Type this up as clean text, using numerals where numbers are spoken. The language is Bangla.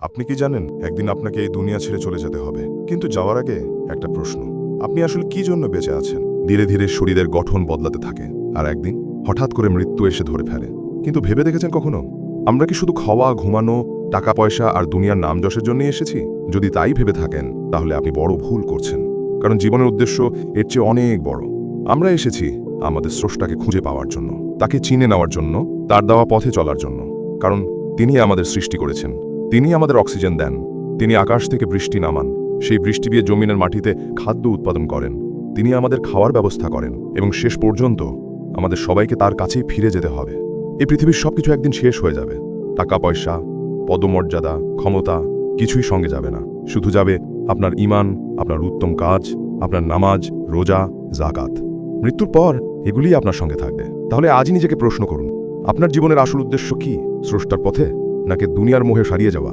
আপনি কি জানেন একদিন আপনাকে এই দুনিয়া ছেড়ে চলে যেতে হবে, কিন্তু যাওয়ার আগে একটা প্রশ্ন, আপনি আসলে কি জন্য বেঁচে আছেন? ধীরে ধীরে শরীরের গঠন বদলাতে থাকে, আর একদিন হঠাৎ করে মৃত্যু এসে ধরে ফেলে। কিন্তু ভেবে দেখেছেন কখনো, আমরা কি শুধু খাওয়া, ঘুমানো, টাকা পয়সা আর দুনিয়ার নাম যশের জন্যই এসেছি? যদি তাই ভেবে থাকেন তাহলে আপনি বড় ভুল করছেন, কারণ জীবনের উদ্দেশ্য এর চেয়ে অনেক বড়। আমরা এসেছি আমাদের স্রষ্টাকে খুঁজে পাওয়ার জন্য, তাকে চিনে নেওয়ার জন্য, তার দেওয়া পথে চলার জন্য। কারণ তিনি আমাদের সৃষ্টি করেছেন, তিনি আমাদের অক্সিজেন দেন, তিনি আকাশ থেকে বৃষ্টি নামান, সেই বৃষ্টি দিয়ে জমিনের মাটিতে খাদ্য উৎপাদন করেন, তিনি আমাদের খাওয়ার ব্যবস্থা করেন, এবং শেষ পর্যন্ত আমাদের সবাইকে তার কাছেই ফিরে যেতে হবে। এই পৃথিবীর সবকিছু একদিন শেষ হয়ে যাবে। টাকা পয়সা, পদমর্যাদা, ক্ষমতা কিছুই সঙ্গে যাবে না। শুধু যাবে আপনার ঈমান, আপনার উত্তম কাজ, আপনার নামাজ, রোজা, যাকাত। মৃত্যুর পর এগুলিই আপনার সঙ্গে থাকবে। তাহলে আজই নিজেকে প্রশ্ন করুন, আপনার জীবনের আসল উদ্দেশ্য কি? স্রষ্টার পথে, নাকি দুনিয়ার মোহে হারিয়ে যাওয়া?